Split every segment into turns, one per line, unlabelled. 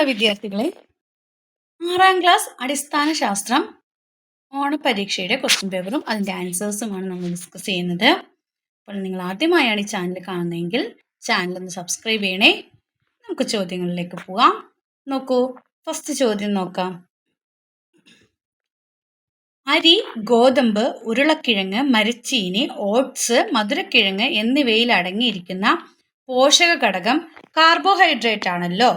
വിദ്യാർത്ഥികളെ, 6ാം ക്ലാസ് അടിസ്ഥാന ശാസ്ത്രം ഓണപരീക്ഷയുടെ ക്വസ്റ്റ്യൻ പേപ്പറും അതിൻ്റെ ആൻസേഴ്സുമാണ് നമ്മൾ ഡിസ്കസ് ചെയ്യുന്നത്. അപ്പോൾ നിങ്ങൾ ആദ്യമായാണ് ഈ ചാനൽ കാണുന്നതെങ്കിൽ ചാനൽ ഒന്ന് സബ്സ്ക്രൈബ് ചെയ്യണേ. നമുക്ക് ചോദ്യങ്ങളിലേക്ക് പോവാം. നോക്കൂ, ഫസ്റ്റ് ചോദ്യം നോക്കാം. അരി, ഗോതമ്പ്, ഉരുളക്കിഴങ്ങ്, മരച്ചീനി, ഓട്സ്, മധുരക്കിഴങ്ങ് എന്നിവയിൽ അടങ്ങിയിരിക്കുന്ന പോഷക ഘടകം കാർബോഹൈഡ്രേറ്റ് ആണല്ലോ.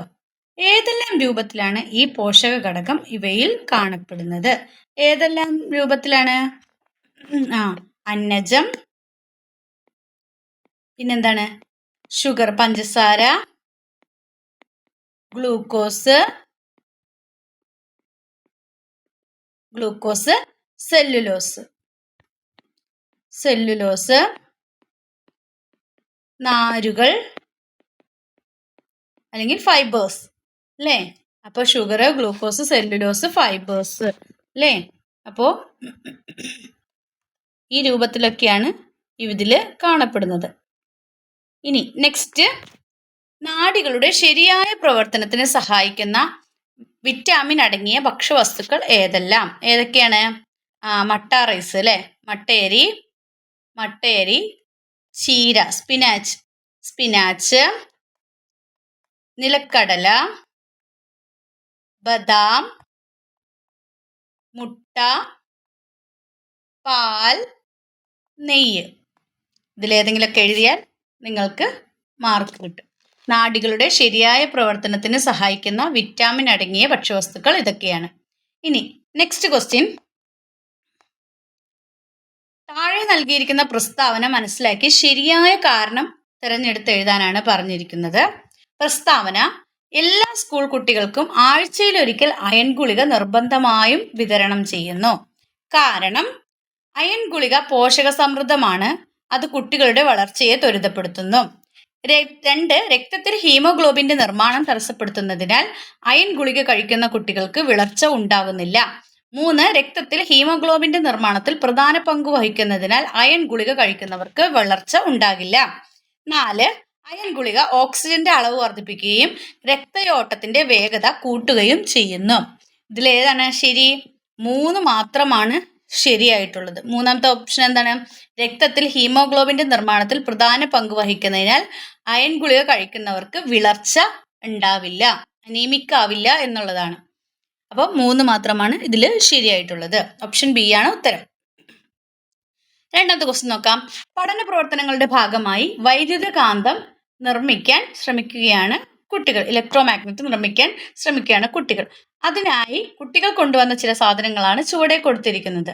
ഏതെല്ലാം രൂപത്തിലാണ് ഈ പോഷക ഘടകം ഇവയിൽ കാണപ്പെടുന്നത്? ഏതെല്ലാം രൂപത്തിലാണ്? അന്നജം, പിന്നെന്താണ്? ഷുഗർ, പഞ്ചസാര, ഗ്ലൂക്കോസ്, സെല്ലുലോസ്, നാരുകൾ അല്ലെങ്കിൽ ഫൈബേഴ്സ് അല്ലേ? അപ്പോൾ ഷുഗർ, ഗ്ലൂക്കോസ്, സെല്ലുലോസ്, ഫൈബേഴ്സ് അല്ലേ? അപ്പോൾ ഈ രൂപത്തിലൊക്കെയാണ് ഇതിൽ കാണപ്പെടുന്നത്. ഇനി നെക്സ്റ്റ്, നാഡികളുടെ ശരിയായ പ്രവർത്തനത്തിന് സഹായിക്കുന്ന വിറ്റാമിൻ അടങ്ങിയ ഭക്ഷ്യവസ്തുക്കൾ ഏതൊക്കെയാണ്? മട്ട റൈസ് അല്ലേ? മട്ടയരി, ചീര, സ്പിനാച്ച്, നിലക്കടല, ബദാം, മുട്ട, പാൽ, നെയ്യ്. ഇതിലേതെങ്കിലുമൊക്കെ എഴുതിയാൽ നിങ്ങൾക്ക് മാർക്ക് കിട്ടും. നാഡികളുടെ ശരിയായ പ്രവർത്തനത്തിന് സഹായിക്കുന്ന വിറ്റാമിൻ അടങ്ങിയ ഭക്ഷ്യവസ്തുക്കൾ ഇതൊക്കെയാണ്. ഇനി നെക്സ്റ്റ് ക്വസ്റ്റ്യൻ. താഴെ നൽകിയിരിക്കുന്ന പ്രസ്താവന മനസ്സിലാക്കി ശരിയായ കാരണം തിരഞ്ഞെടുത്ത് എഴുതാനാണ് പറഞ്ഞിരിക്കുന്നത്. പ്രസ്താവന: എല്ലാ സ്കൂൾ കുട്ടികൾക്കും ആഴ്ചയിലൊരിക്കൽ അയൺ ഗുളിക നിർബന്ധമായും വിതരണം ചെയ്യുന്നു. കാരണം അയൺ ഗുളിക പോഷക സമൃദ്ധമാണ്. അത് കുട്ടികളുടെ വളർച്ചയെ ത്വരിതപ്പെടുത്തുന്നു. 2, രക്തത്തിൽ ഹീമോഗ്ലോബിന്റെ നിർമ്മാണം തടസ്സപ്പെടുത്തുന്നതിനാൽ അയൺ ഗുളിക കഴിക്കുന്ന കുട്ടികൾക്ക് വിളർച്ച ഉണ്ടാകുന്നില്ല. 3, രക്തത്തിൽ ഹീമോഗ്ലോബിന്റെ നിർമ്മാണത്തിൽ പ്രധാന പങ്ക് വഹിക്കുന്നതിനാൽ അയൺ ഗുളിക കഴിക്കുന്നവർക്ക് വളർച്ച ഉണ്ടാകില്ല. 4, അയൺ ഗുളിക ഓക്സിജന്റെ അളവ് വർദ്ധിപ്പിക്കുകയും രക്തയോട്ടത്തിന്റെ വേഗത കൂട്ടുകയും ചെയ്യുന്നു. ഇതിലേതാണ് ശരി? 3 മാത്രമാണ് ശരിയായിട്ടുള്ളത്. മൂന്നാമത്തെ ഓപ്ഷൻ എന്താണ്? രക്തത്തിൽ ഹീമോഗ്ലോബിന്റെ നിർമ്മാണത്തിൽ പ്രധാന പങ്ക് വഹിക്കുന്നതിനാൽ അയൺ ഗുളിക കഴിക്കുന്നവർക്ക് വിളർച്ച ഉണ്ടാവില്ല, അനീമിക് ആവില്ല എന്നുള്ളതാണ്. അപ്പോൾ 3 മാത്രമാണ് ഇതിൽ ശരിയായിട്ടുള്ളത്. ഓപ്ഷൻ ബി ആണ് ഉത്തരം. രണ്ടാമത്തെ ക്വസ്റ്റ്യൻ നോക്കാം. പഠന പ്രവർത്തനങ്ങളുടെ ഭാഗമായി വൈദ്യുതകാന്തം നിർമ്മിക്കാൻ ശ്രമിക്കുകയാണ് കുട്ടികൾ. ഇലക്ട്രോമാഗ്നറ്റ് നിർമ്മിക്കാൻ ശ്രമിക്കുകയാണ് കുട്ടികൾ. അതിനായി കുട്ടികൾ കൊണ്ടുവന്ന ചില സാധനങ്ങളാണ് ചുവടെ കൊടുത്തിരിക്കുന്നത്.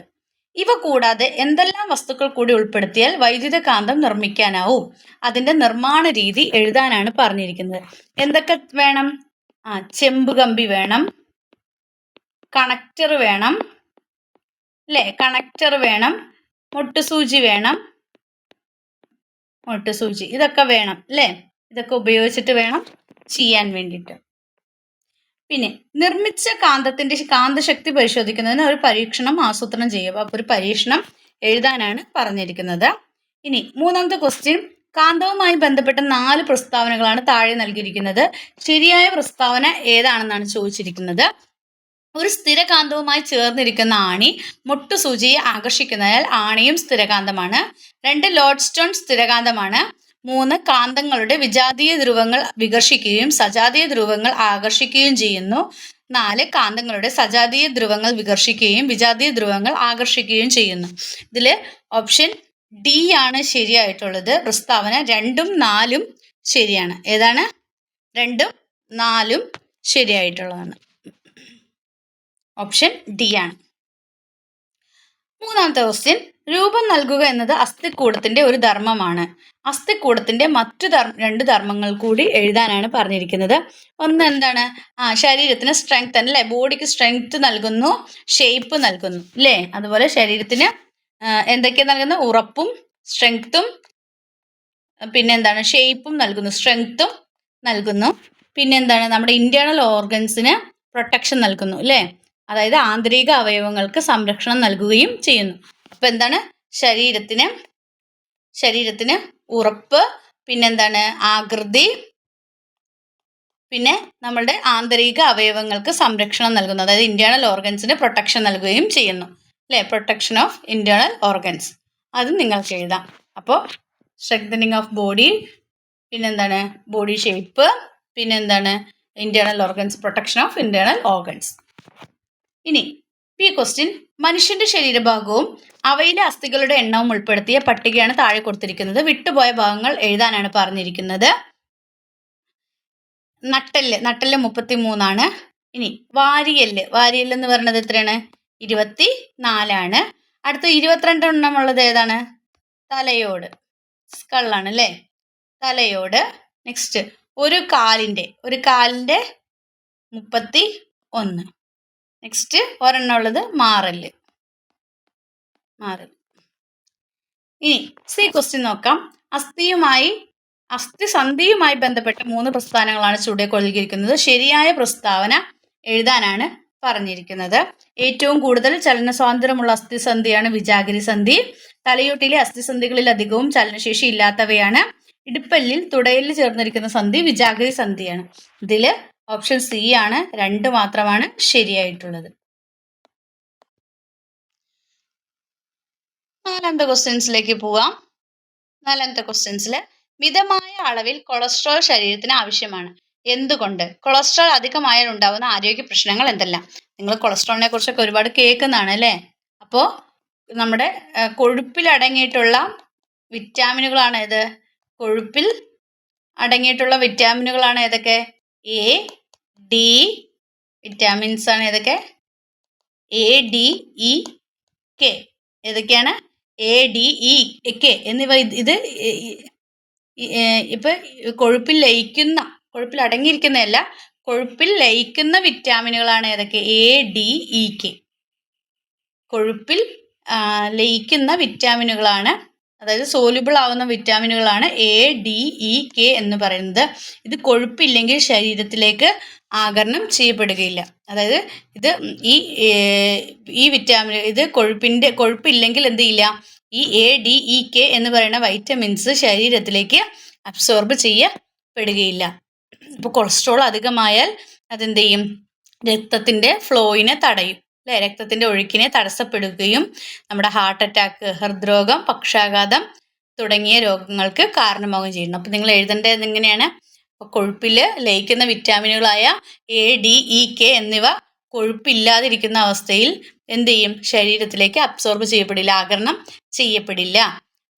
ഇവ കൂടാതെ എന്തെല്ലാം വസ്തുക്കൾ കൂടി ഉൾപ്പെടുത്തിയാൽ വൈദ്യുതകാന്തം നിർമ്മിക്കാനാവും? അതിന്റെ നിർമ്മാണ രീതി എഴുതാനാണ് പറഞ്ഞിരിക്കുന്നത്. എന്തൊക്കെ വേണം? ചെമ്പ് കമ്പി വേണം, കണക്ടർ വേണം അല്ലേ? മുട്ടുസൂചി വേണം, ഇതൊക്കെ വേണം അല്ലേ? ഇതൊക്കെ ഉപയോഗിച്ചിട്ട് വേണം ചെയ്യാൻ വേണ്ടിയിട്ട്. പിന്നെ നിർമ്മിച്ച കാന്തത്തിന്റെ കാന്തശക്തി പരിശോധിക്കുന്നതിന് ഒരു പരീക്ഷണം ആസൂത്രണം ചെയ്യുക. അപ്പോൾ ഒരു പരീക്ഷണം എഴുതാനാണ് പറഞ്ഞിരിക്കുന്നത്. ഇനി മൂന്നാമത്തെ ക്വസ്റ്റ്യൻ. കാന്തവുമായി ബന്ധപ്പെട്ട 4 പ്രസ്താവനകളാണ് താഴെ നൽകിയിരിക്കുന്നത്. ശരിയായ പ്രസ്താവന ഏതാണെന്നാണ് ചോദിച്ചിരിക്കുന്നത്. ഒരു സ്ഥിരകാന്തവുമായി ചേർന്നിരിക്കുന്ന ആണി മുട്ടുസൂചിയെ ആകർഷിക്കുന്നതിനാൽ ആണിയും സ്ഥിരകാന്തമാണ്. 2, ലോഡ്സ്റ്റോൺ സ്ഥിരകാന്തമാണ്. 3, കാന്തങ്ങളുടെ വിജാതീയ ധ്രുവങ്ങൾ വികർഷിക്കുകയും സജാതീയ ധ്രുവങ്ങൾ ആകർഷിക്കുകയും ചെയ്യുന്നു. 4, കാന്തങ്ങളുടെ സജാതീയ ധ്രുവങ്ങൾ വികർഷിക്കുകയും വിജാതീയ ധ്രുവങ്ങൾ ആകർഷിക്കുകയും ചെയ്യുന്നു. ഇതിൽ ഓപ്ഷൻ ഡി ആണ് ശരിയായിട്ടുള്ളത്. പ്രസ്താവന 2ഉം 4ഉം ശരിയാണ്. ഏതാണ്? 2ഉം 4ഉം ശരിയായിട്ടുള്ളതാണ്. ഓപ്ഷൻ ഡി ആണ്. മൂന്നാമത്തെ ക്വസ്റ്റ്യൻ. രൂപം നൽകുക എന്നത് അസ്ഥികൂടത്തിന്റെ ഒരു ധർമ്മമാണ്. അസ്ഥികൂടത്തിന്റെ മറ്റു 2 ധർമ്മങ്ങൾ കൂടി എഴുതാനാണ് പറഞ്ഞിരിക്കുന്നത്. ഒന്ന് എന്താണ്? ശരീരത്തിന് സ്ട്രെങ്ത് അല്ലേ? ബോഡിക്ക് സ്ട്രെങ്ത് നൽകുന്നു, ഷേപ്പ് നൽകുന്നു അല്ലേ? അതുപോലെ ശരീരത്തിന് എന്തൊക്കെയാ നൽകുന്നത്? ഉറപ്പും സ്ട്രെങ്ത്തും, പിന്നെന്താണ്? ഷേപ്പും നൽകുന്നു, സ്ട്രെങ്ത്തും നൽകുന്നു. പിന്നെന്താണ്? നമ്മുടെ ഇന്റേണൽ ഓർഗൻസിന് പ്രൊട്ടക്ഷൻ നൽകുന്നു അല്ലേ? അതായത് ആന്തരിക അവയവങ്ങൾക്ക് സംരക്ഷണം നൽകുകയും ചെയ്യുന്നു. അപ്പൊ എന്താണ്? ശരീരത്തിന് ഉറപ്പ്, പിന്നെന്താണ്? ആകൃതി, പിന്നെ നമ്മളുടെ ആന്തരിക അവയവങ്ങൾക്ക് സംരക്ഷണം നൽകുന്നു, അതായത് ഇന്റേണൽ ഓർഗൻസിന് പ്രൊട്ടക്ഷൻ നൽകുകയും ചെയ്യുന്നു അല്ലേ. പ്രൊട്ടക്ഷൻ ഓഫ് ഇന്റേണൽ ഓർഗൻസ് അതും നിങ്ങൾക്ക് എഴുതാം. അപ്പോൾ സ്ട്രെങ്തനിങ് ഓഫ് ബോഡി, പിന്നെന്താണ് ബോഡി ഷേപ്പ്, പിന്നെന്താണ് internal organs, protection of internal organs. ഇനി ഈ ക്വസ്റ്റ്യൻ മനുഷ്യന്റെ ശരീരഭാഗവും അവയിലെ അസ്ഥികളുടെ എണ്ണവും ഉൾപ്പെടുത്തിയ പട്ടികയാണ് താഴെ കൊടുത്തിരിക്കുന്നത്. വിട്ടുപോയ ഭാഗങ്ങൾ എഴുതാനാണ് പറഞ്ഞിരിക്കുന്നത്. നട്ടെല്ല് 33. ഇനി വാരിയെല്ല് എന്ന് പറയുന്നത് എത്രയാണ്? 24. അടുത്ത 22 എണ്ണമുള്ളത് ഏതാണ്? തലയോട്, സ്കള്ളാണ് അല്ലേ, തലയോട്. നെക്സ്റ്റ് ഒരു കാലിൻ്റെ 31. നെക്സ്റ്റ് ഒരെണ്ണം ഉള്ളത് മാറല്. ഇനി സി ക്വസ്റ്റ്യൻ നോക്കാം. അസ്ഥിസന്ധിയുമായി ബന്ധപ്പെട്ട 3 പ്രസ്ഥാനങ്ങളാണ് ചുവടെ കൊടുത്തിരിക്കുന്നത്. ശരിയായ പ്രസ്താവന എഴുതാനാണ് പറഞ്ഞിരിക്കുന്നത്. ഏറ്റവും കൂടുതൽ ചലന സ്വാതന്ത്ര്യമുള്ള അസ്ഥിസന്ധിയാണ് വിജാഗിരി സന്ധി. തലയോട്ടിലെ അസ്ഥിസന്ധികളിൽ അധികവും ചലനശേഷി ഇല്ലാത്തവയാണ്. ഇടുപ്പല്ലിൽ തുടയെല്ല് ചേർന്നിരിക്കുന്ന സന്ധി വിജാഗിരി സന്ധിയാണ്. ഇതിൽ ഓപ്ഷൻ സി ആണ്, 2 മാത്രമാണ് ശരിയായിട്ടുള്ളത്. 4ാമത്തെ ക്വസ്റ്റ്യൻസിലേക്ക് പോവാം. 4ാമത്തെ ക്വസ്റ്റ്യൻസിൽ മിതമായ അളവിൽ കൊളസ്ട്രോൾ ശരീരത്തിന് ആവശ്യമാണ്. എന്തുകൊണ്ട്? കൊളസ്ട്രോൾ അധികമായാൽ ഉണ്ടാകുന്ന ആരോഗ്യ പ്രശ്നങ്ങൾ എന്തെല്ലാം? നിങ്ങൾ കൊളസ്ട്രോളിനെ കുറിച്ചൊക്കെ ഒരുപാട് കേൾക്കുന്നതാണ് അല്ലേ. അപ്പോൾ നമ്മുടെ കൊഴുപ്പിൽ അടങ്ങിയിട്ടുള്ള വിറ്റാമിനുകളാണ് ഏത്? കൊഴുപ്പിൽ അടങ്ങിയിട്ടുള്ള വിറ്റാമിനുകളാണ് ഏതൊക്കെ? എ, ഡി വിറ്റാമിൻസ് ആണ് ഏതൊക്കെ? A, D, E, K. ഏതൊക്കെയാണ്? എ, ഡി, ഇ, കെ എന്നിവ. ഇത് ഇപ്പൊ കൊഴുപ്പിൽ അടങ്ങിയിരിക്കുന്നതല്ല, കൊഴുപ്പിൽ ലയിക്കുന്ന വിറ്റാമിനുകളാണ് ഏതൊക്കെ? A, D, E, K. കൊഴുപ്പിൽ ലയിക്കുന്ന വിറ്റാമിനുകളാണ്, അതായത് സോലുബിൾ ആവുന്ന വിറ്റാമിനുകളാണ് എ, ഡി, ഇ, കെ എന്ന് പറയുന്നത്. ഇത് കൊഴുപ്പില്ലെങ്കിൽ ശരീരത്തിലേക്ക് ആഗിരണം ചെയ്യപ്പെടുകയില്ല. അതായത് ഇത് ഈ വിറ്റാമിൻ ഇത് കൊഴുപ്പില്ലെങ്കിൽ എന്ത് ചെയ്യില്ല, ഈ എ, ഡി, ഇ, കെ എന്ന് പറയുന്ന വൈറ്റമിൻസ് ശരീരത്തിലേക്ക് അബ്സോർബ് ചെയ്യപ്പെടുകയില്ല. ഇപ്പോൾ കൊളസ്ട്രോൾ അധികമായാൽ അതെന്ത് ചെയ്യും? രക്തത്തിൻ്റെ ഫ്ലോയിനെ തടയും അല്ലേ, രക്തത്തിൻ്റെ ഒഴുക്കിനെ തടസ്സപ്പെടുകയും നമ്മുടെ ഹാർട്ട് അറ്റാക്ക്, ഹൃദ്രോഗം, പക്ഷാഘാതം തുടങ്ങിയ രോഗങ്ങൾക്ക് കാരണമാവുകയും ചെയ്യുന്നു. അപ്പം നിങ്ങൾ എഴുതേണ്ടത് എങ്ങനെയാണ്? അപ്പോൾ കൊഴുപ്പിൽ ലയിക്കുന്ന വിറ്റാമിനുകളായ എ, ഡി, ഇ, കെ എന്നിവ കൊഴുപ്പില്ലാതിരിക്കുന്ന അവസ്ഥയിൽ എന്ത് ചെയ്യും? ശരീരത്തിലേക്ക് അബ്സോർബ് ചെയ്യപ്പെടില്ല, ആഗിരണം ചെയ്യപ്പെടില്ല.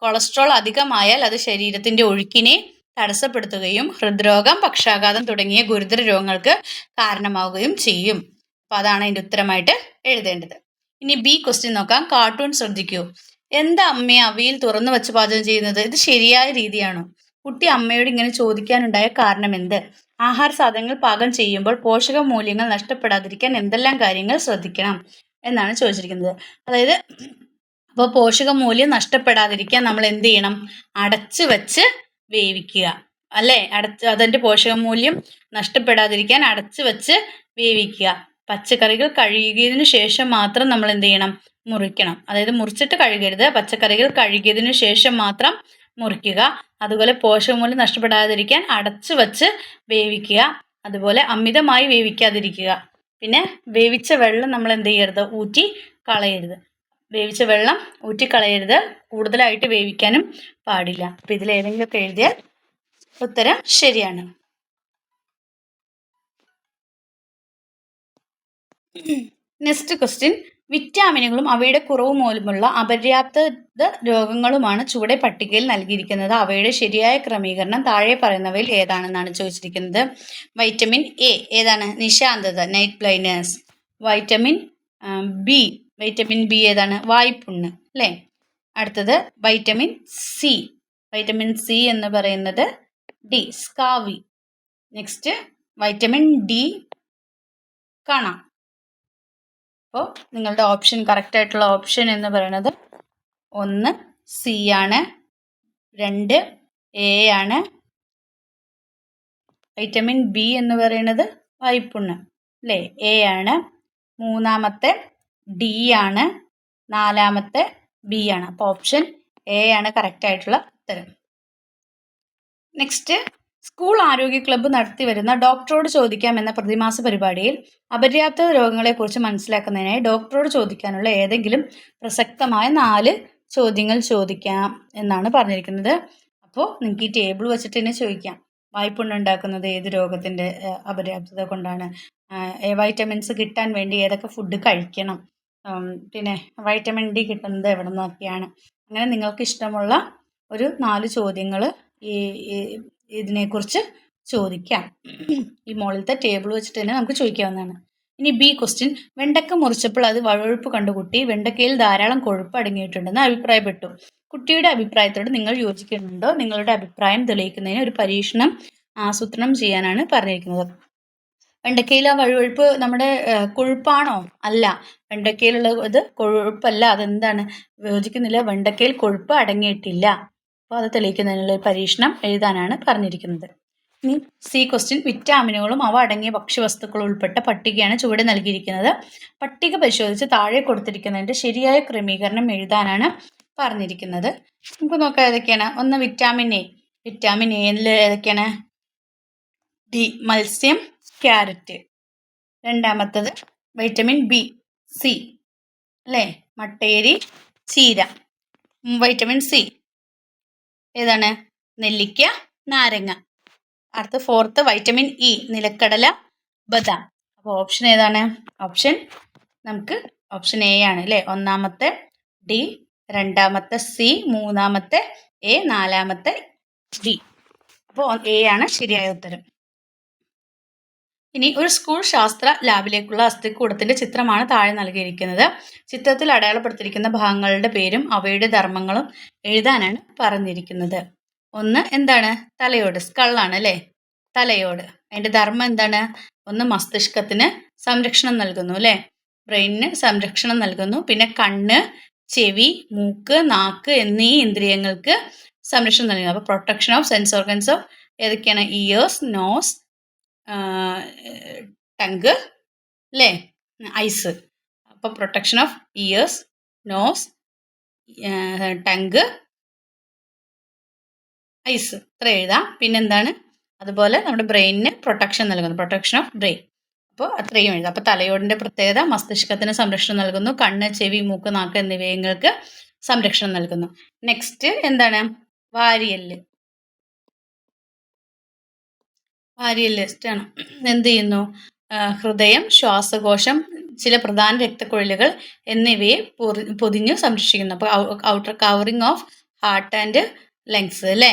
കൊളസ്ട്രോൾ അധികമായാൽ അത് ശരീരത്തിൻ്റെ ഒഴുക്കിനെ തടസ്സപ്പെടുത്തുകയും ഹൃദ്രോഗം, പക്ഷാഘാതം തുടങ്ങിയ ഗുരുതര രോഗങ്ങൾക്ക് കാരണമാവുകയും ചെയ്യും. അപ്പോൾ അതാണ് അതിൻ്റെ ഉത്തരമായിട്ട് എഴുതേണ്ടത്. ഇനി ബി ക്വസ്റ്റ്യൻ നോക്കാം. കാർട്ടൂൺ ശ്രദ്ധിക്കൂ. എന്താ അമ്മയെ അവിയൽ തുറന്നു വെച്ച് പാചകം ചെയ്യുന്നത്? ഇത് ശരിയായ രീതിയാണോ? കുട്ടി അമ്മയോട് ഇങ്ങനെ ചോദിക്കാനുണ്ടായ കാരണം എന്ത്? ആഹാര സാധനങ്ങൾ പാകം ചെയ്യുമ്പോൾ പോഷക മൂല്യങ്ങൾ നഷ്ടപ്പെടാതിരിക്കാൻ എന്തെല്ലാം കാര്യങ്ങൾ ശ്രദ്ധിക്കണം എന്നാണ് ചോദിച്ചിരിക്കുന്നത്. അതായത് അപ്പോൾ പോഷക മൂല്യം നഷ്ടപ്പെടാതിരിക്കാൻ നമ്മൾ എന്ത് ചെയ്യണം? അടച്ചു വെച്ച് വേവിക്കുക അല്ലേ. അതിൻ്റെ പോഷക മൂല്യം നഷ്ടപ്പെടാതിരിക്കാൻ അടച്ചു വെച്ച് വേവിക്കുക. പച്ചക്കറികൾ കഴുകിയതിനു ശേഷം മാത്രം നമ്മൾ എന്ത് ചെയ്യണം? മുറിക്കണം. അതായത് മുറിച്ചിട്ട് കഴുകരുത്, പച്ചക്കറികൾ കഴുകിയതിനു ശേഷം മാത്രം മുറിക്കുക. അതുപോലെ പോഷകമൂല്യം നഷ്ടപ്പെടാതിരിക്കാൻ അടച്ചു വച്ച് വേവിക്കുക. അതുപോലെ അമിതമായി വേവിക്കാതിരിക്കുക. പിന്നെ വേവിച്ച വെള്ളം നമ്മൾ എന്ത് ചെയ്യരുത്? ഊറ്റി കളയരുത്. വേവിച്ച വെള്ളം ഊറ്റിക്കളയരുത്, കൂടുതലായിട്ട് വേവിക്കാനും പാടില്ല. അപ്പം ഇതിലേതെങ്കിലുമൊക്കെ എഴുതിയാൽ ഉത്തരം ശരിയാണ്. Next question. വിറ്റാമിനുകളും അവയുടെ കുറവ് മൂലമുള്ള അപര്യാപ്തത രോഗങ്ങളുമാണ് ചുവടെ പട്ടികയിൽ നൽകിയിരിക്കുന്നത്. അവയുടെ ശരിയായ ക്രമീകരണം താഴെ പറയുന്നവയിൽ ഏതാണെന്നാണ് ചോദിച്ചിരിക്കുന്നത്. വൈറ്റമിൻ എ ഏതാണ്? നിശാന്തത, നൈറ്റ് ബ്ലൈൻഡ്നസ്. വൈറ്റമിൻ ബി ഏതാണ്? വായ്പുണ്ണ് അല്ലേ. അടുത്തത് വൈറ്റമിൻ സി എന്ന് പറയുന്നത് ഡി, സ്കാവി. നെക്സ്റ്റ് വൈറ്റമിൻ ഡി, കണ. അപ്പോൾ നിങ്ങളുടെ കറക്റ്റായിട്ടുള്ള ഓപ്ഷൻ എന്ന് പറയുന്നത് 1 സി ആണ്, 2 എ ആണ്, വൈറ്റമിൻ ബി എന്ന് പറയുന്നത് വായ്പുണ്ണ് അല്ലേ, എ ആണ്, 3ാമത്തെ ഡി ആണ്, 4ാമത്തെ ബി ആണ്. അപ്പോൾ ഓപ്ഷൻ എ ആണ് കറക്റ്റായിട്ടുള്ള ഉത്തരം. നെക്സ്റ്റ് സ്കൂൾ ആരോഗ്യ ക്ലബ്ബ് നടത്തിവരുന്ന ഡോക്ടറോട് ചോദിക്കാം എന്ന പ്രതിമാസ പരിപാടിയിൽ അപര്യാപ്തത രോഗങ്ങളെക്കുറിച്ച് മനസ്സിലാക്കുന്നതിനായി ഡോക്ടറോട് ചോദിക്കാനുള്ള ഏതെങ്കിലും പ്രസക്തമായ 4 ചോദ്യങ്ങൾ ചോദിക്കാം എന്നാണ് പറഞ്ഞിരിക്കുന്നത്. അപ്പോൾ നിങ്ങൾക്ക് ഈ ടേബിൾ വെച്ചിട്ട് തന്നെ ചോദിക്കാം. വായ്പുണ്ണുണ്ടാക്കുന്നത് ഏത് രോഗത്തിൻ്റെ അപര്യാപ്തത കൊണ്ടാണ്? വൈറ്റമിൻസ് കിട്ടാൻ വേണ്ടി ഏതൊക്കെ ഫുഡ് കഴിക്കണം? പിന്നെ വൈറ്റമിൻ ഡി കിട്ടുന്നത് എവിടെ നിന്നൊക്കെയാണ്? അങ്ങനെ നിങ്ങൾക്ക് ഇഷ്ടമുള്ള ഒരു 4 ചോദ്യങ്ങൾ ഈ ഇതിനെക്കുറിച്ച് ചോദിക്കാം. ഈ മുകളിലത്തെ ടേബിൾ വെച്ചിട്ട് തന്നെ നമുക്ക് ചോദിക്കാവുന്നതാണ്. ഇനി ബി ക്വസ്റ്റ്യൻ, വെണ്ടക്ക മുറിച്ചപ്പോൾ അത് വഴുവഴുപ്പ് കണ്ടു കുട്ടി വെണ്ടക്കയിൽ ധാരാളം കൊഴുപ്പ് അടങ്ങിയിട്ടുണ്ടെന്ന് അഭിപ്രായപ്പെട്ടു. കുട്ടിയുടെ അഭിപ്രായത്തോട് നിങ്ങൾ യോജിക്കുന്നുണ്ടോ? നിങ്ങളുടെ അഭിപ്രായം തെളിയിക്കുന്നതിന് ഒരു പരീക്ഷണം ആസൂത്രണം ചെയ്യാനാണ് പറഞ്ഞിരിക്കുന്നത്. വെണ്ടക്കയിൽ ആ വഴുവഴുപ്പ് നമ്മുടെ കൊഴുപ്പാണോ? അല്ല, വെണ്ടക്കയിലുള്ളത് കൊഴുപ്പല്ല. അതെന്താണ്? യോജിക്കുന്നില്ല. വെണ്ടക്കയിൽ കൊഴുപ്പ് അടങ്ങിയിട്ടില്ല. അപ്പോൾ അത് തെളിയിക്കുന്നതിനുള്ള ഒരു പരീക്ഷണം എഴുതാനാണ് പറഞ്ഞിരിക്കുന്നത്. ഇനി സി ക്വസ്റ്റ്യൻ, വിറ്റാമിനുകളും അവ അടങ്ങിയ ഭക്ഷ്യവസ്തുക്കളും ഉൾപ്പെട്ട പട്ടികയാണ് ചുവടെ നൽകിയിരിക്കുന്നത്. പട്ടിക പരിശോധിച്ച് താഴെ കൊടുത്തിരിക്കുന്നതിൻ്റെ ശരിയായ ക്രമീകരണം എഴുതാനാണ് പറഞ്ഞിരിക്കുന്നത്. നമുക്ക് നോക്കാം ഏതൊക്കെയാണ്. ഒന്ന് വിറ്റാമിൻ എ. വിറ്റാമിൻ എയിൽ ഏതൊക്കെയാണ്? ഡി, മത്സ്യം, ക്യാരറ്റ്. രണ്ടാമത്തത് വൈറ്റമിൻ ബി, സി അല്ലേ, മട്ടേരി, ചീര. വൈറ്റമിൻ സി ഏതാണ്? നെല്ലിക്ക, നാരങ്ങ. അടുത്ത ഫോർത്ത് വൈറ്റമിൻ ഇ, നിലക്കടല, ബദാം. അപ്പോൾ ഓപ്ഷൻ ഏതാണ്? നമുക്ക് ഓപ്ഷൻ എ ആണ് അല്ലേ. ഒന്നാമത്തെ ഡി, രണ്ടാമത്തെ സി, മൂന്നാമത്തെ എ, നാലാമത്തെ ഡി. അപ്പോൾ എ ആണ് ശരിയായ ഉത്തരം. ഇനി ഒരു സ്കൂൾ ശാസ്ത്ര ലാബിലേക്കുള്ള അസ്ഥികൂടത്തിന്റെ ചിത്രമാണ് താഴെ നൽകിയിരിക്കുന്നത്. ചിത്രത്തിൽ അടയാളപ്പെടുത്തിയിരിക്കുന്ന ഭാഗങ്ങളുടെ പേരും അവയുടെ ധർമ്മങ്ങളും എഴുതാനാണ് പറഞ്ഞിരിക്കുന്നത്. ഒന്ന് എന്താണ്? തലയോട്, സ്കള്ളാണ് അല്ലേ. തലയോട്. അതിന്റെ ധർമ്മം എന്താണ്? ഒന്ന് മസ്തിഷ്കത്തിന് സംരക്ഷണം നൽകുന്നു അല്ലേ, ബ്രെയിനിന് സംരക്ഷണം നൽകുന്നു. പിന്നെ കണ്ണ്, ചെവി, മൂക്ക്, നാക്ക് എന്നീ ഇന്ദ്രിയങ്ങൾക്ക് സംരക്ഷണം നൽകുന്നു. അപ്പോൾ protection of sense organs of ഏതൊക്കെയാണ്? ഇയേഴ്സ്, നോസ്, ടങ്ക് അല്ലേ, ഐസ്. അപ്പോൾ protection of ears, nose, tongue, eyes. ഇത്ര എഴുതാം. പിന്നെന്താണ്? അതുപോലെ നമ്മുടെ ബ്രെയിനിന് പ്രൊട്ടക്ഷൻ നൽകുന്നു, പ്രൊട്ടക്ഷൻ ഓഫ് ബ്രെയിൻ. അപ്പോൾ അത്രയും എഴുതാം. അപ്പോൾ തലയോടിൻ്റെ പ്രത്യേകത മസ്തിഷ്കത്തിന് സംരക്ഷണം നൽകുന്നു, കണ്ണ്, ചെവി, മൂക്ക്, നാക്ക് എന്നിവയങ്ങൾക്ക് സംരക്ഷണം നൽകുന്നു. നെക്സ്റ്റ് എന്താണ്? വാരിയെല്ല്. വാരിയെല്ലിസ്റ്റാണ് എന്ത് ചെയ്യുന്നു? ഹൃദയം, ശ്വാസകോശം, ചില പ്രധാന രക്തക്കുഴലുകൾ എന്നിവയെ പൊതിഞ്ഞു സംരക്ഷിക്കുന്നു. അപ്പോൾ outer covering of heart and lungs അല്ലേ.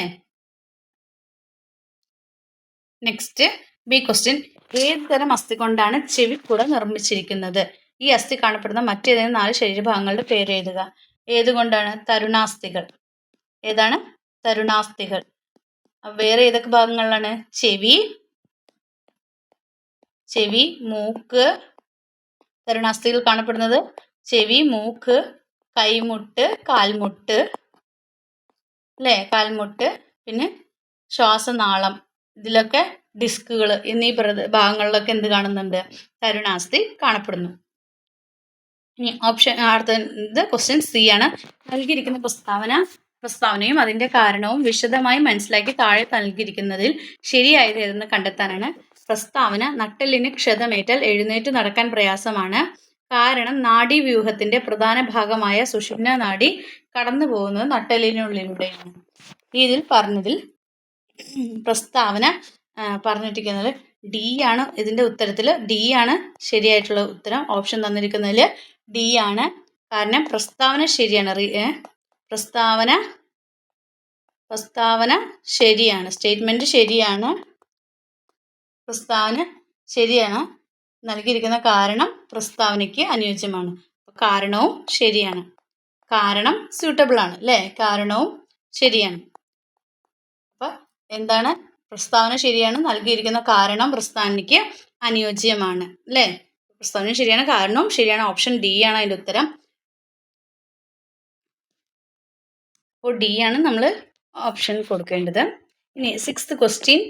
നെക്സ്റ്റ് ബി ക്വസ്റ്റ്യൻ, ഏത് തരം അസ്ഥി കൊണ്ടാണ് ചെവിക്കുട നിർമ്മിച്ചിരിക്കുന്നത്? ഈ അസ്ഥി കാണപ്പെടുന്ന മറ്റേതെങ്കിലും 4 ശരീരഭാഗങ്ങളുടെ പേര് എഴുതുക. ഏതുകൊണ്ടാണ്? തരുണാസ്ഥികൾ. ഏതാണ്? തരുണാസ്ഥികൾ. വേറെ ഏതൊക്കെ ഭാഗങ്ങളിലാണ്? ചെവി, മൂക്ക്. തരുണാസ്ഥികൾ കാണപ്പെടുന്നത് ചെവി, മൂക്ക്, കൈമുട്ട്, കാൽമുട്ട് അല്ലേ, കാൽമുട്ട്. പിന്നെ ശ്വാസനാളം, ഇതിലൊക്കെ ഡിസ്കുകൾ എന്നീ ഭാഗങ്ങളിലൊക്കെ എന്ത് കാണുന്നുണ്ട്? തരുണാസ്ഥി കാണപ്പെടുന്നു. ഇനി അടുത്ത ക്വസ്റ്റ്യൻ സി ആണ്. നൽകിയിരിക്കുന്ന പ്രസ്താവനയും അതിന്റെ കാരണവും വിശദമായി മനസ്സിലാക്കി താഴെ നൽകിയിരിക്കുന്നതിൽ ശരിയായത് ഏതെന്ന് കണ്ടെത്താനാണ്. പ്രസ്താവന: നട്ടെല്ലിന് ക്ഷതമേറ്റാൽ എഴുന്നേറ്റ് നടക്കാൻ പ്രയാസമാണ്. കാരണം നാഡീവ്യൂഹത്തിന്റെ പ്രധാന ഭാഗമായ സുഷുമ്നാ നാഡി കടന്നു പോകുന്നത് നട്ടെല്ലിനുള്ളിലൂടെയാണ്. ഇതിൽ പറഞ്ഞതിൽ പ്രസ്താവന പറഞ്ഞിരിക്കുന്നത് ഡി ആണ്. ഇതിന്റെ ഉത്തരത്തിൽ ഡി ആണ് ശരിയായിട്ടുള്ള ഉത്തരം. ഓപ്ഷൻ തന്നിരിക്കുന്നതിൽ ഡി ആണ്. കാരണം പ്രസ്താവന ശരിയാണ്. പ്രസ്താവന ശരിയാണ്. സ്റ്റേറ്റ്മെന്റ് ശരിയാണ്. പ്രസ്താവന ശരിയാണ്. നൽകിയിരിക്കുന്ന കാരണം പ്രസ്താവനയ്ക്ക് അനുയോജ്യമാണ്. കാരണവും ശരിയാണ്. കാരണം സ്യൂട്ടബിൾ ആണ് അല്ലേ. കാരണവും ശരിയാണ്. അപ്പൊ എന്താണ്? പ്രസ്താവന ശരിയാണ്. നൽകിയിരിക്കുന്ന കാരണം പ്രസ്താവനയ്ക്ക് അനുയോജ്യമാണ് അല്ലേ. പ്രസ്താവന ശരിയാണ്, കാരണവും ശരിയാണ്. ഓപ്ഷൻ ഡി ആണ് അതിന്റെ ഉത്തരം. അപ്പോൾ ഡി ആണ് നമ്മൾ ഓപ്ഷൻ കൊടുക്കേണ്ടത്. ഇനി 6th question.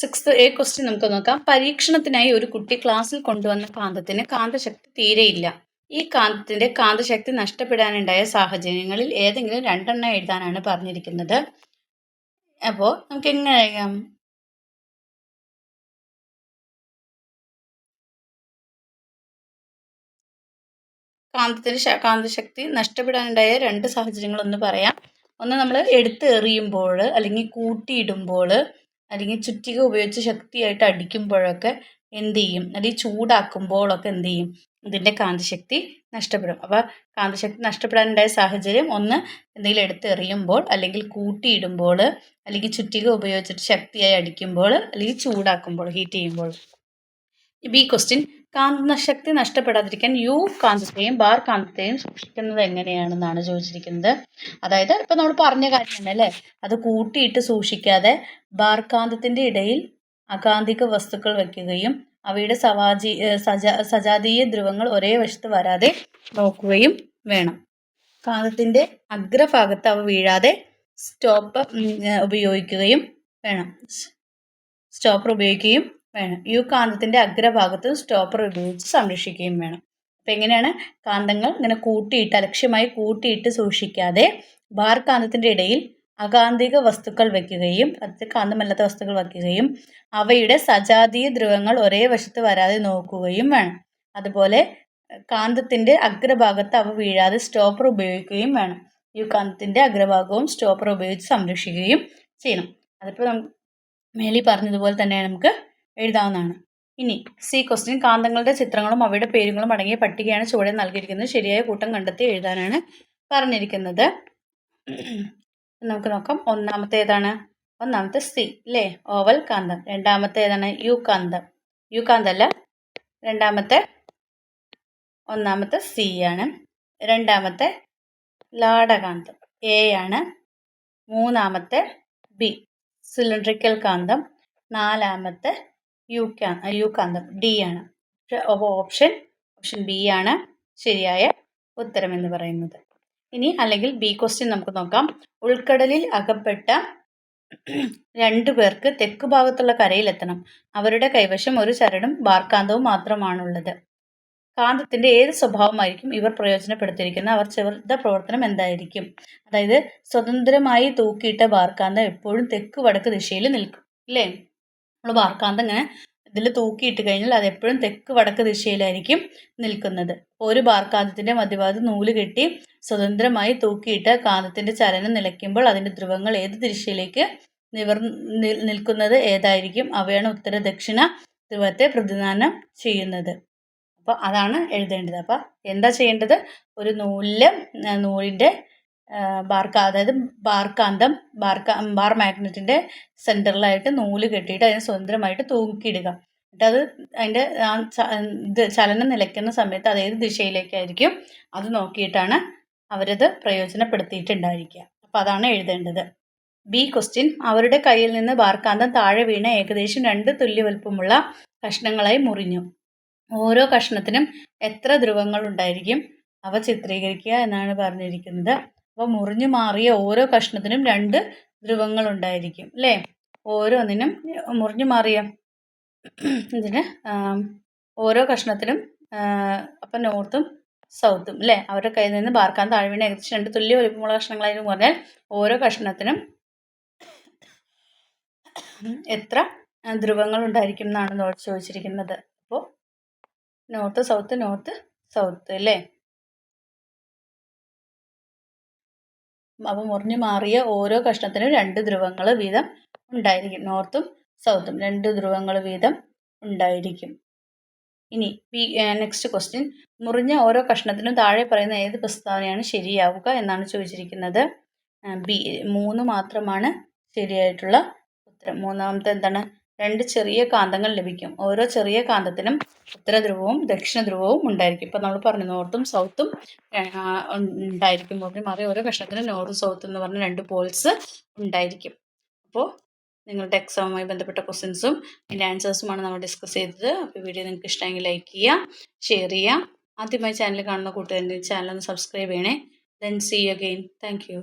Sixth A question നമുക്ക് നോക്കാം. പരീക്ഷണത്തിനായി ഒരു കുട്ടി ക്ലാസ്സിൽ കൊണ്ടുവന്ന കാന്തത്തിന് കാന്തശക്തി തീരെയില്ല. ഈ കാന്തത്തിന്റെ കാന്തശക്തി നഷ്ടപ്പെടാനുണ്ടായ സാഹചര്യങ്ങളിൽ ഏതെങ്കിലും 2 എഴുതാനാണ് പറഞ്ഞിരിക്കുന്നത്. അപ്പോൾ നമുക്ക് എങ്ങനെ എഴുതാം? കാന്തശക്തി നഷ്ടപ്പെടാനുണ്ടായ 2 സാഹചര്യങ്ങളൊന്ന് പറയാം. ഒന്ന് നമ്മൾ എടുത്ത് എറിയുമ്പോൾ, അല്ലെങ്കിൽ കൂട്ടിയിടുമ്പോൾ, അല്ലെങ്കിൽ ചുറ്റിക ഉപയോഗിച്ച് ശക്തിയായിട്ട് അടിക്കുമ്പോഴൊക്കെ എന്ത് ചെയ്യും? അല്ലെങ്കിൽ ചൂടാക്കുമ്പോഴൊക്കെ എന്ത് ചെയ്യും? ഇതിൻ്റെ കാന്തശക്തി നഷ്ടപ്പെടും. അപ്പോൾ കാന്തശക്തി നഷ്ടപ്പെടാനുണ്ടായ സാഹചര്യം ഒന്ന് എന്തെങ്കിലും എടുത്ത് എറിയുമ്പോൾ, അല്ലെങ്കിൽ കൂട്ടിയിടുമ്പോൾ, അല്ലെങ്കിൽ ചുറ്റിക ഉപയോഗിച്ചിട്ട് ശക്തിയായി അടിക്കുമ്പോൾ, അല്ലെങ്കിൽ ചൂടാക്കുമ്പോൾ, ഹീറ്റ് ചെയ്യുമ്പോൾ. ബി ക്വസ്റ്റ്യൻ, കാന്തശക്തി നഷ്ടപ്പെടാതിരിക്കാൻ യു കാന്തത്തെയും ബാർ കാന്തത്തെയും സൂക്ഷിക്കുന്നത് എങ്ങനെയാണെന്നാണ് ചോദിച്ചിരിക്കുന്നത്. അതായത് ഇപ്പം നമ്മൾ പറഞ്ഞ കാര്യം തന്നെ അല്ലേ, അത് കൂട്ടിയിട്ട് സൂക്ഷിക്കാതെ ബാർ കാന്തത്തിൻ്റെ ഇടയിൽ അകാന്തിക വസ്തുക്കൾ വയ്ക്കുകയും അവയുടെ സജാതീയ ധ്രുവങ്ങൾ ഒരേ വശത്ത് വരാതെ നോക്കുകയും വേണം. കാന്തത്തിൻ്റെ അഗ്രഭാഗത്ത് അവ വീഴാതെ സ്റ്റോപ്പർ ഉപയോഗിക്കുകയും വേണം. യു കാന്തത്തിൻ്റെ അഗ്രഭാഗത്ത് സ്റ്റോപ്പർ ഉപയോഗിച്ച് സംരക്ഷിക്കുകയും വേണം. അപ്പം എങ്ങനെയാണ്? കാന്തങ്ങൾ ഇങ്ങനെ കൂട്ടിയിട്ട് അലക്ഷ്യമായി കൂട്ടിയിട്ട് സൂക്ഷിക്കാതെ ബാർ കാന്തത്തിൻ്റെ ഇടയിൽ അകാന്തിക വസ്തുക്കൾ വയ്ക്കുകയും അത് കാന്തമല്ലാത്ത വസ്തുക്കൾ വയ്ക്കുകയും അവയുടെ സജാതീയ ധ്രുവങ്ങൾ ഒരേ വശത്ത് വരാതെ നോക്കുകയും വേണം. അതുപോലെ കാന്തത്തിൻ്റെ അഗ്രഭാഗത്ത് അവ വീഴാതെ സ്റ്റോപ്പർ ഉപയോഗിക്കുകയും വേണം. യു കാന്തത്തിൻ്റെ അഗ്രഭാഗവും സ്റ്റോപ്പർ ഉപയോഗിച്ച് സംരക്ഷിക്കുകയും ചെയ്യണം. അതിപ്പോൾ നമുക്ക് മേലി പറഞ്ഞതുപോലെ തന്നെ നമുക്ക് എഴുതാവുന്നതാണ്. ഇനി സി ക്വസ്റ്റ്യൻ, കാന്തങ്ങളുടെ ചിത്രങ്ങളും അവയുടെ പേരുകളും അടങ്ങിയ പട്ടികയാണ് ചുവടെ നൽകിയിരിക്കുന്നത്. ശരിയായ കൂട്ടം കണ്ടെത്തി എഴുതാനാണ് പറഞ്ഞിരിക്കുന്നത്. നമുക്ക് നോക്കാം. ഒന്നാമത്തെ ഏതാണ്? ഒന്നാമത്തെ സി അല്ലേ, ഓവൽ കാന്തം. രണ്ടാമത്തെ ഏതാണ്? യു കാന്തം. യു കാന്തല്ല, ഒന്നാമത്തെ സി ആണ്. രണ്ടാമത്തെ ലാടകാന്തം എ ആണ്. മൂന്നാമത്തെ ബി സിലിണ്ടറിക്കൽ കാന്തം. നാലാമത്തെ യു കാന്തം ഡി ആണ്. ഓപ്ഷൻ ബി ആണ് ശരിയായ ഉത്തരം എന്ന് പറയുന്നത്. ഇനി അല്ലെങ്കിൽ ബി ക്വസ്റ്റ്യൻ നമുക്ക് നോക്കാം. ഉൾക്കടലിൽ അകപ്പെട്ട 2 പേർക്ക് തെക്ക് ഭാഗത്തുള്ള കരയിലെത്തണം. അവരുടെ കൈവശം ഒരു ചരടും ബാർക്കാന്തവും മാത്രമാണുള്ളത്. കാന്തത്തിന്റെ ഏത് സ്വഭാവമായിരിക്കും ഇവർ പ്രയോജനപ്പെടുത്തിയിരിക്കുന്നത്? അവർ ചെയ്ത പ്രവർത്തനം എന്തായിരിക്കും? അതായത് സ്വതന്ത്രമായി തൂക്കിയിട്ട ബാർക്കാന്തം എപ്പോഴും തെക്ക് വടക്ക് ദിശയിൽ നിൽക്കും അല്ലേ? നമ്മൾ ബാർക്കാന്തം ഇങ്ങനെ ഇതിൽ തൂക്കിയിട്ട് കഴിഞ്ഞാൽ അത് എപ്പോഴും തെക്ക് വടക്ക് ദിശയിലായിരിക്കും നിൽക്കുന്നത്. ഒരു ബാർക്കാന്തത്തിന്റെ മധ്യഭാഗത്ത് നൂല് കെട്ടി സ്വതന്ത്രമായി തൂക്കിയിട്ട് കാന്തത്തിന്റെ ചലനം നിലയ്ക്കുമ്പോൾ അതിന്റെ ധ്രുവങ്ങൾ ഏത് ദിശയിലേക്ക് നിൽക്കുന്നത് ഏതായിരിക്കും? അവയാണ് ഉത്തര ദക്ഷിണ ധ്രുവത്തെ പ്രതിനിധാനം ചെയ്യുന്നത്. അപ്പോൾ അതാണ് എഴുതേണ്ടത്. അപ്പോൾ എന്താ ചെയ്യേണ്ടത്? ഒരു നൂലിൻ്റെ അതായത് ബാർക്കാന്തം ബാർ മാഗ്നറ്റിൻ്റെ സെൻറ്ററിലായിട്ട് നൂല് കെട്ടിയിട്ട് അതിനെ സ്വതന്ത്രമായിട്ട് തൂക്കിയിടുക. എന്നിട്ട് അത് അതിൻ്റെ ചലനം നിലയ്ക്കുന്ന സമയത്ത് അത് ഏത് ദിശയിലേക്കായിരിക്കും അത് നോക്കിയിട്ടാണ് അവരത് പ്രയോജനപ്പെടുത്തിയിട്ടുണ്ടായിരിക്കുക. അപ്പോൾ അതാണ് എഴുതേണ്ടത്. ബി ക്വസ്റ്റ്യൻ, അവരുടെ കയ്യിൽ നിന്ന് ബാർക്കാന്തം താഴെ വീണ ഏകദേശം 2 തുല്യ വലുപ്പമുള്ള കഷ്ണങ്ങളായി മുറിഞ്ഞു. ഓരോ കഷ്ണത്തിനും എത്ര ധ്രുവങ്ങൾ ഉണ്ടായിരിക്കും? അവ ചിത്രീകരിക്കുക എന്നാണ് പറഞ്ഞിരിക്കുന്നത്. അപ്പോൾ മുറിഞ്ഞു മാറിയ ഓരോ കഷ്ണത്തിനും 2 ധ്രുവങ്ങൾ ഉണ്ടായിരിക്കും അല്ലേ? ഓരോന്നിനും മുറിഞ്ഞു മാറിയ ഇതിന് ഓരോ കഷ്ണത്തിനും അപ്പം നോർത്തും സൗത്തും അല്ലേ, അവരുടെ കയ്യിൽ നിന്ന് ബാർക്കാന്തം താഴെ വീണ ഏകദേശം 2 തുല്യ വലുപ്പമുള്ള കഷ്ണങ്ങളായിരുന്നു പറഞ്ഞാൽ ഓരോ കഷ്ണത്തിനും എത്ര ധ്രുവങ്ങൾ ഉണ്ടായിരിക്കും എന്നാണ് ചോദിച്ചിരിക്കുന്നത്. അപ്പോൾ നോർത്ത് സൗത്ത് അല്ലേ? അപ്പോൾ മുറിഞ്ഞു മാറിയ ഓരോ കഷ്ണത്തിനും 2 ധ്രുവങ്ങൾ വീതം ഉണ്ടായിരിക്കും. നോർത്തും സൗത്തും 2 ധ്രുവങ്ങൾ വീതം ഉണ്ടായിരിക്കും. ഇനി നെക്സ്റ്റ് ക്വസ്റ്റ്യൻ, മുറിഞ്ഞ ഓരോ കഷ്ണത്തിനും താഴെ പറയുന്ന ഏത് പ്രസ്താവനയാണ് ശരിയാവുക എന്നാണ് ചോദിച്ചിരിക്കുന്നത്. ബി 3 മാത്രമാണ് ശരിയായിട്ടുള്ള ഉത്തരം. മൂന്നാമത്തെ എന്താണ്? 2 ചെറിയ കാന്തങ്ങൾ ലഭിക്കും. ഓരോ ചെറിയ കാന്തത്തിനും ഉത്തര ധ്രുവവും ദക്ഷിണ ധ്രുവവും ഉണ്ടായിരിക്കും. ഇപ്പം നമ്മൾ പറഞ്ഞു നോർത്തും സൗത്തും ഉണ്ടായിരിക്കും. മുറിഞ്ഞു മാറിയ ഓരോ കഷ്ണത്തിനും നോർത്ത് സൗത്ത് എന്ന് പറഞ്ഞ 2 പോൾസ് ഉണ്ടായിരിക്കും. അപ്പോൾ നിങ്ങളുടെ എക്സാമുമായി ബന്ധപ്പെട്ട ക്വസ്റ്റ്യൻസും അതിൻ്റെ ആൻസേഴ്സുമാണ് നമ്മൾ ഡിസ്കസ് ചെയ്തത്. അപ്പോൾ വീഡിയോ നിങ്ങൾക്ക് ഇഷ്ടമെങ്കിൽ ലൈക്ക് ചെയ്യുക, ഷെയർ ചെയ്യുക. ആദ്യമായി ചാനൽ കാണുന്ന കൂട്ടുകാരുടെ ചാനൽ ഒന്ന് സബ്സ്ക്രൈബ് ചെയ്യണേ. Then see you again. Thank U.